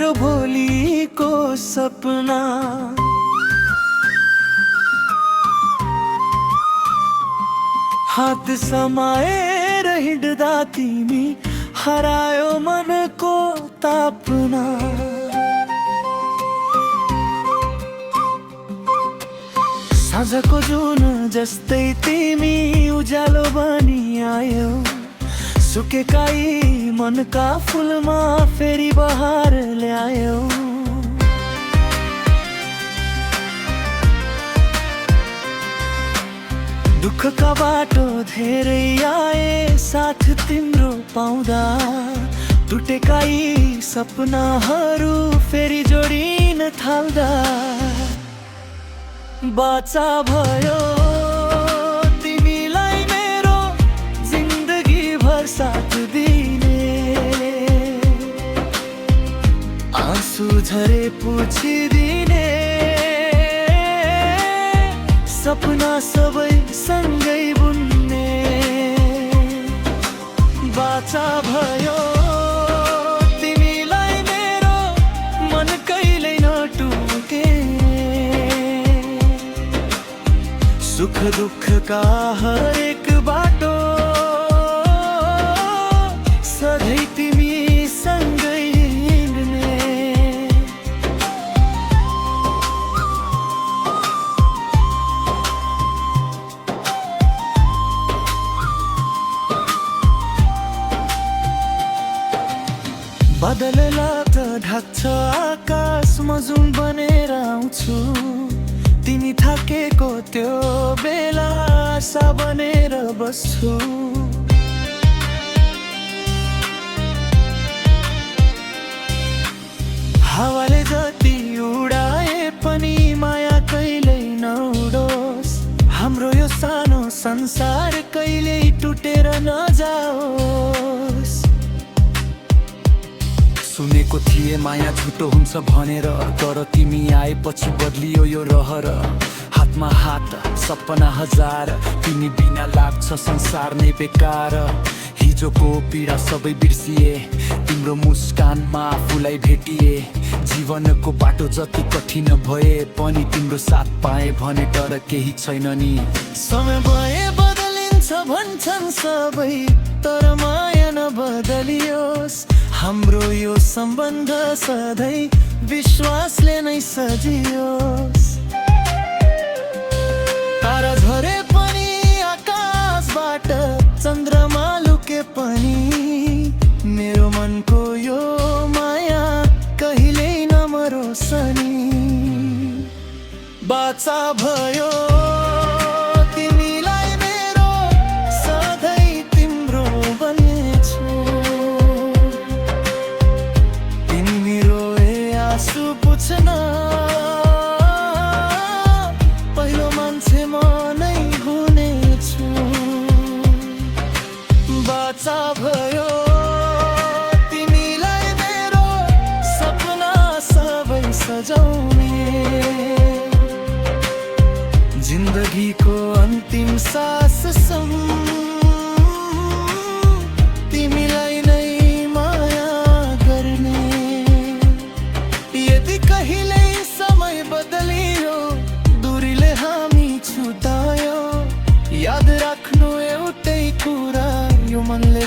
मेरो भोलिको सपना। हात समाएर हिँड्दा तिमी हरायो मनको तापना। साँझको जुन जस्तै तिमी उज्यालो बनी आयो। सुकेका यी मनका फुलमा फेरि बहार ल्यायो। दुःखका बाटो धेरै आए साथ तिम्रो पाउँदा। टुटेका यी सपनाहरू फेरि जोडिन थाल्दा। बाचा भयो तिमीलाई मेरो जिन्दगी भर साथ दिने। आँसु झरे पुछिदिने। सपना सबै सँगै बुन्ने। बाचा भयो तिमीलाई मेरो मन कहिल्यै नटुटे। सुख दुःखका हरेक बाटो सधैँ तिमी सँगै हिँड्ने। बादलला त ढाक्छ आकाशमा जुन बनेर आउँछु। तिमी थाकेको त्यो बेला आशा बनेर बस्छु। हावाले जति उडाए पनि माया कहिल्यै नउडोस्। हाम्रो यो सानो संसार कहिल्यै टुटेर नजाओस्। सुनेको थिए माया झुटो हुन्छ भनेर, तर तिमी आएपछि बदलियो यो रहर। हातमा हात सपना हजार, तिमी बिना लाग्छ संसार नै बेकार। हिजोको पीडा सबै बिर्सिए, तिम्रो मुस्कानमा आफूलाई भेटिए। जीवनको बाटो जति कठिन भए पनि तिम्रो साथ पाए भने डर केही छैन नि। समय भए बदलिन्छ भन्छन् सबै, तर माया नबदलियोस्। हाम्रो यो सम्बन्ध सधैँ विश्वासले नै सजियोस्। तारा झरे पनि आकाशबाट, चन्द्रमा लुके पनि मेरो मनको यो माया कहिल्यै नमरोस् नि। बाचा भयो तिमीलाई मेरो सधैँ तिम्रो बन्नेछु। तिमी रोए आँसु पुछ्न पहिलो मान्छे म नै हुनेछु। बाचा भयो तिमीलाई मेरो सपना सबै सजाउने। जिन्दगीको अन्तिम साससम्म तिमीलाई नै माया गर्ने। यदि कहिल्यै समय बदलियो, दूरीले हामी छुटायो, याद राख्नु एउटै कुरा यो मनले